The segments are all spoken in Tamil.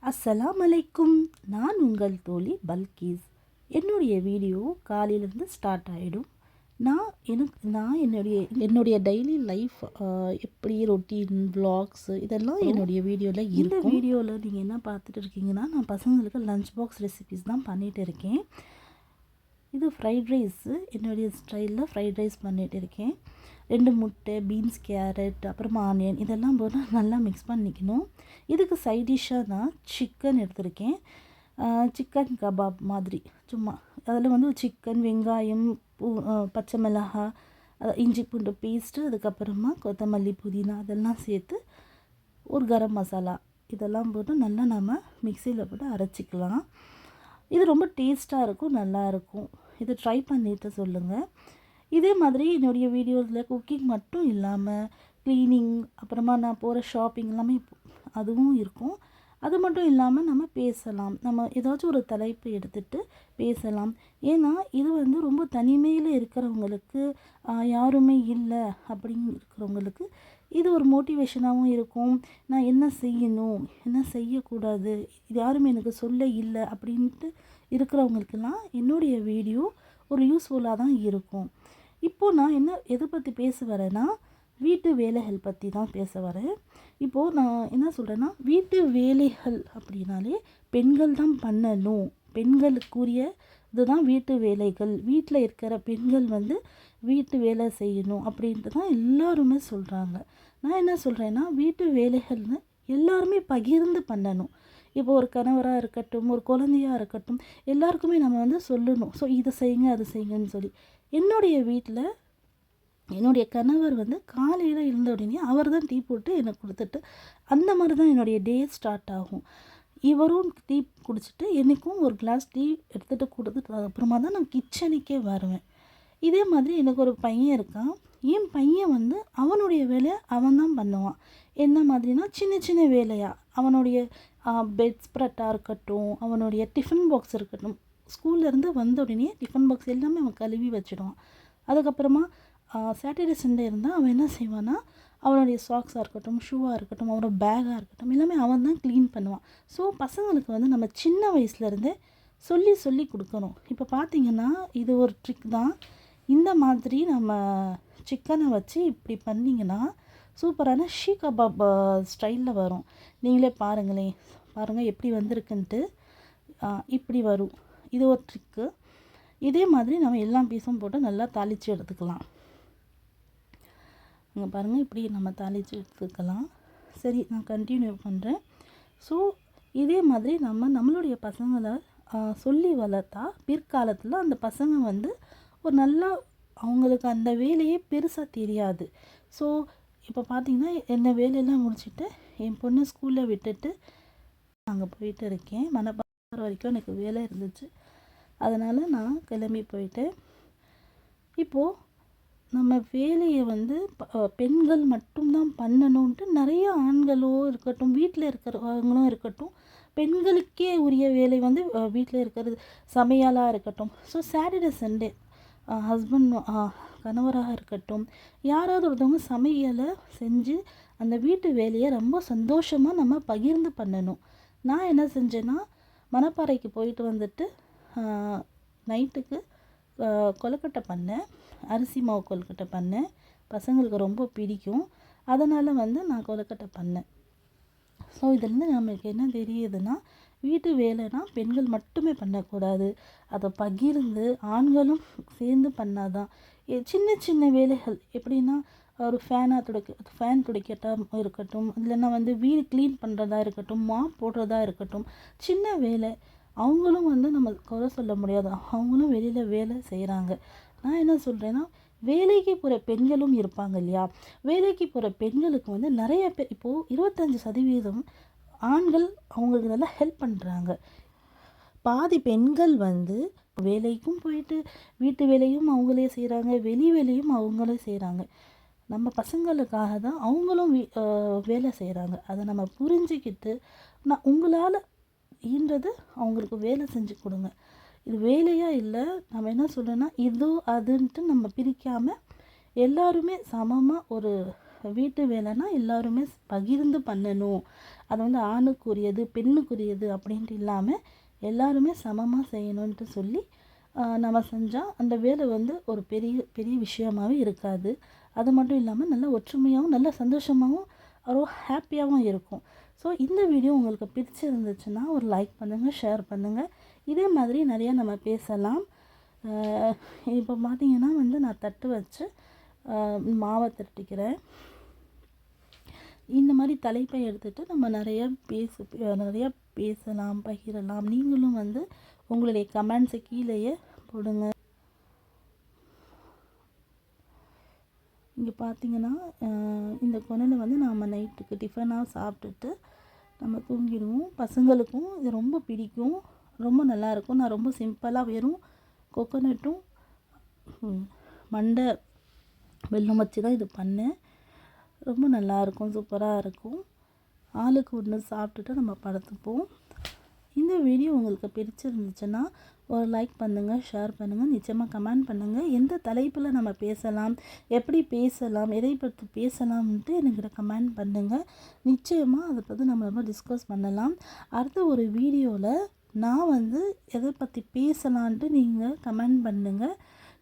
அஸ்ஸலாம் அலைக்கும். நான் உங்கள் தோழி பல்கீஸ். என்னுடைய வீடியோ காலையிலேருந்து ஸ்டார்ட் ஆகிடும். நான் என்னுடைய டெய்லி லைஃப் எப்படி ரொட்டீன் வ்ளாக்ஸு இதெல்லாம் என்னுடைய வீடியோவில் இருக்கும். இந்த வீடியோவில் நீங்கள் என்ன பார்த்துட்டு இருக்கீங்கன்னா, நான் பசங்களுக்கு லஞ்ச் பாக்ஸ் ரெசிபீஸ் தான் பண்ணிகிட்டு இருக்கேன். இது ஃப்ரைட் ரைஸு, என்னுடைய ஸ்டைலில் ஃப்ரைட் ரைஸ் பண்ணிகிட்டு இருக்கேன். 2 முட்டை, பீன்ஸ், கேரட், அப்புறமா ஆனியன் இதெல்லாம் போட்டு நல்லா மிக்ஸ் பண்ணிக்கணும். இதுக்கு சைட் டிஷ்ஷாக நான் சிக்கன் எடுத்திருக்கேன். சிக்கன் கபாப் மாதிரி சும்மா அதில் வந்து சிக்கன், வெங்காயம், பச்சை மிளகாய், இஞ்சி பூண்டு பேஸ்ட்டு, அதுக்கப்புறமா கொத்தமல்லி, புதினா அதெல்லாம் சேர்த்து ஒரு கரம் மசாலா இதெல்லாம் போட்டு நல்லா நம்ம மிக்சியில் போட்டு அரைச்சிக்கலாம். இது ரொம்ப டேஸ்ட்டாக இருக்கும், நல்லாயிருக்கும். இதை ட்ரை பண்ணிவிட்டு சொல்லுங்கள். இதே மாதிரி என்னுடைய வீடியோஸில் குக்கிங் மட்டும் இல்லாமல் க்ளீனிங், அப்புறமா நான் போகிற ஷாப்பிங் எல்லாமே அதுவும் இருக்கும். அது மட்டும் இல்லாமல் நம்ம பேசலாம், நம்ம ஏதாச்சும் ஒரு தலைப்பு எடுத்துகிட்டு பேசலாம். ஏன்னா இது வந்து ரொம்ப தனிமையில் இருக்கிறவங்களுக்கு, யாருமே இல்லை அப்படின்னு இருக்கிறவங்களுக்கு இது ஒரு மோட்டிவேஷனாகவும் இருக்கும். நான் என்ன செய்யணும், என்ன செய்யக்கூடாது, இது யாருமே எனக்கு சொல்ல இல்லை அப்படின்ட்டு இருக்கிறவங்களுக்கெல்லாம் என்னுடைய வீடியோ ஒரு யூஸ்ஃபுல்லாக தான் இருக்கும். இப்போது நான் எதை பற்றி பேச வரேன்னா, வீட்டு வேலைகள் பற்றி தான் பேச வரேன். இப்போது நான் என்ன சொல்கிறேன்னா, வீட்டு வேலைகள் அப்படின்னாலே பெண்கள் தான் பண்ணணும், பெண்களுக்குரிய இதுதான் வீட்டு வேலைகள். வீட்டில் இருக்கிற பெண்கள் வந்து வீட்டு வேலை செய்யணும் அப்படின்ட்டு தான் எல்லாருமே சொல்கிறாங்க. நான் என்ன சொல்கிறேன்னா, வீட்டு வேலைகள்னு எல்லாருமே பகிர்ந்து பண்ணணும். இப்போ ஒரு கணவராக இருக்கட்டும், ஒரு குழந்தையாக இருக்கட்டும், எல்லாருக்குமே நம்ம வந்து சொல்லணும். ஸோ இதை செய்யுங்க, அது செய்யுங்கன்னு சொல்லி. என்னுடைய வீட்டில் என்னுடைய கணவர் வந்து காலையில் இருந்த உடனே அவர் தான் டீ போட்டு எனக்கு கொடுத்துட்டு, அந்த மாதிரி தான் என்னுடைய டே ஸ்டார்ட் ஆகும். இவரும் டீ குடிச்சிட்டு என்றைக்கும் ஒரு கிளாஸ் டீ எடுத்துகிட்டு கொடுத்துட்டு அதுக்கப்புறமா தான் நான் கிச்சனுக்கே வருவேன். இதே மாதிரி எனக்கு ஒரு பையன் இருக்கான். என் பையன் வந்து அவனுடைய வேலையை அவன் தான் பண்ணுவான். என்ன மாதிரினா, சின்ன சின்ன வேலையாக அவனுடைய பெட் ஸ்ப்ரெட்டாக இருக்கட்டும், அவனுடைய டிஃபன் பாக்ஸ் இருக்கட்டும், ஸ்கூல்லேருந்து வந்த உடனே டிஃபன் பாக்ஸ் எல்லாமே அவன் கழுவி வச்சுடுவான். அதுக்கப்புறமா சாட்டர்டே சண்டே இருந்தால் அவன் என்ன செய்வான்னா, அவனுடைய சாக்ஸாக இருக்கட்டும், ஷூவாக இருக்கட்டும், அவனோட பேக்காக இருக்கட்டும், எல்லாமே அவன் தான் க்ளீன் பண்ணுவான். ஸோ பசங்களுக்கு வந்து நம்ம சின்ன வயசுலேருந்தே சொல்லி சொல்லி கொடுக்கணும். இப்போ பார்த்திங்கன்னா, இது ஒரு ட்ரிக் தான். இந்த மாதிரி நம்ம சிக்கனை வச்சு இப்படி பண்ணிங்கன்னா சூப்பரான ஷீ கபாப் ஸ்டைலில் வரும். நீங்களே பாருங்கள் எப்படி வந்திருக்குன்ட்டு. இப்படி வரும். இது ஒரு ட்ரிக்கு. இதே மாதிரி நம்ம எல்லா பீஸும் போட்டு நல்லா தாளித்து எடுத்துக்கலாம். இங்கே பாருங்கள், இப்படி நம்ம தாளித்து எடுத்துக்கலாம். சரி, நான் கண்டினியூ பண்ணுறேன். ஸோ இதே மாதிரி நம்மளுடைய பசங்களை சொல்லி வளர்த்தா பிற்காலத்தில் அந்த பசங்க வந்து ஒரு நல்லா அவங்களுக்கு அந்த வேலையே பெருசாக தெரியாது. ஸோ இப்போ பார்த்திங்கன்னா, என்ன வேலையெல்லாம் முடிச்சுட்டு என் பொண்ணு ஸ்கூலில் விட்டுட்டு அங்கே போயிட்டு இருக்கேன். மணப்பாறை வரைக்கும் எனக்கு வேலை இருந்துச்சு, அதனால் நான் கிளம்பி போயிட்டேன். இப்போது நம்ம வேலையை வந்து பெண்கள் மட்டும்தான் பண்ணணுன்ட்டு நிறைய ஆண்களோ இருக்கட்டும், வீட்டில் இருக்கிறவங்களும் இருக்கட்டும், பெண்களுக்கே உரிய வேலை வந்து வீட்டில் இருக்கிறது சமையலாக இருக்கட்டும். ஸோ சாட்டர்டே சண்டே ஹஸ்பண்ட் கணவராக இருக்கட்டும், யாராவது ஒருத்தவங்க சமையலை செஞ்சு அந்த வீட்டு வேலையை ரொம்ப சந்தோஷமாக நம்ம பகிர்ந்து பண்ணணும். நான் என்ன செஞ்சேன்னா, மணப்பாறைக்கு போயிட்டு வந்துட்டு நைட்டுக்கு கொழுக்கட்டை பண்ணேன், அரிசி மாவு கொழுக்கட்டை பண்ணேன். பசங்களுக்கு ரொம்ப பிடிக்கும், அதனால் வந்து நான் கொழுக்கட்டை பண்ணேன். ஸோ இதுலேருந்து நமக்கு என்ன தெரியுதுன்னா, வீட்டு வேலைனா பெண்கள் மட்டுமே பண்ணக்கூடாது, அதை பகிர்ந்து ஆண்களும் சேர்ந்து பண்ணாதான். சின்ன சின்ன வேலைகள் எப்படின்னா, ஒரு ஃபேன் துடைக்கட்டா இருக்கட்டும், இல்லைன்னா வந்து வீடு க்ளீன் பண்ணுறதா இருக்கட்டும், மாப் போடுறதா இருக்கட்டும், சின்ன வேலை. அவங்களும் வந்து நம்ம குறை சொல்ல முடியாது, அவங்களும் வெளியில் வேலை செய்கிறாங்க. நான் என்ன சொல்கிறேன்னா, வேலைக்கு போகிற பெண்களும் இருப்பாங்க இல்லையா, வேலைக்கு போகிற பெண்களுக்கு வந்து நிறைய பேர் இப்போது 25% ஆண்கள் அவங்களுக்கு நல்லா ஹெல்ப் பண்ணுறாங்க. பாதி பெண்கள் வந்து வேலைக்கும் போயிட்டு வீட்டு வேலையும் அவங்களே செய்கிறாங்க, வெளி வேலையும் அவங்களே செய்கிறாங்க. நம்ம பசங்களுக்காக தான் அவங்களும் வேலை செய்கிறாங்க. அதை நம்ம புரிஞ்சுக்கிட்டு உங்களால் ஈன்றது அவங்களுக்கு வேலை செஞ்சு கொடுங்க. இது வேலையாக இல்லை, நம்ம என்ன சொல்கிறோன்னா இதோ அதுன்ட்டு நம்ம பிரிக்காமல் எல்லாருமே சமமாக ஒரு வீட்டு வேலைன்னா எல்லாருமே பகிர்ந்து பண்ணணும் அது வந்து ஆணுக்குரியது பெண்ணுக்குரியது அப்படின்ட்டு இல்லாமல் எல்லாருமே சமமாக செய்யணுன்ட்டு சொல்லி நம்ம செஞ்சால் அந்த வேலை வந்து ஒரு பெரிய பெரிய விஷயமாகவே இருக்காது. அது மட்டும் இல்லாமல் நல்ல ஒற்றுமையாகவும் நல்ல சந்தோஷமாகவும் ரொம்ப ஹாப்பியாகவும் இருக்கும். ஸோ இந்த வீடியோ உங்களுக்கு பிடிச்சிருந்துச்சுன்னா ஒரு லைக் பண்ணுங்கள், ஷேர் பண்ணுங்கள். இதே மாதிரி நிறையா நம்ம பேசலாம். இப்போ பார்த்திங்கன்னா வந்து நான் தட்டு வச்சு மாவை தட்டிக்கிறேன். இந்த மாதிரி தலைப்பை எடுத்துகிட்டு நம்ம நிறையா பேசலாம், பகிரலாம். நீங்களும் வந்து உங்களுடைய கமெண்ட்ஸை கீழேயே போடுங்க. இங்கே பார்த்திங்கன்னா இந்த கொனையில் வந்து நம்ம நைட்டுக்கு டிஃபனாக சாப்பிட்டுட்டு நம்ம தூங்கிடுவோம். பசங்களுக்கும் இது ரொம்ப பிடிக்கும், ரொம்ப நல்லாயிருக்கும். நான் ரொம்ப சிம்பிளாக வெறும் கோகோனட்டும் மண்டை வெல்லம் வச்சு தான் இது பண்ணேன். ரொம்ப நல்லாயிருக்கும், சூப்பராக இருக்கும். ஆளுக்கு ஒன்று சாப்பிட்டுட்டு நம்ம படுத்துப்போம். இந்த வீடியோ உங்களுக்கு பிடிச்சிருந்துச்சுன்னா ஒரு லைக் பண்ணுங்கள், ஷேர் பண்ணுங்கள், நிச்சயமாக கமெண்ட் பண்ணுங்கள். எந்த தலைப்பில் நம்ம பேசலாம், எப்படி பேசலாம், எதை பற்றி பேசலாம்ன்ட்டு எனக்கு கமெண்ட் பண்ணுங்கள். நிச்சயமாக அதை பற்றி நம்ம டிஸ்கஸ் பண்ணலாம். அடுத்த ஒரு வீடியோவில் நான் வந்து எதை பற்றி பேசலான்ட்டு நீங்கள் கமெண்ட் பண்ணுங்கள்.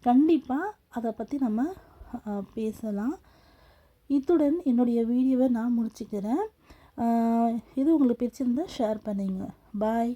கண்டிப்பாக அதை பற்றி நம்ம பேசலாம். இத்துடன் என்னுடைய வீடியோவை நான் முடிச்சுக்கிறேன். இது உங்களுக்கு பிடிச்சிருந்தால் ஷேர் பண்ணுங்க. பாய்.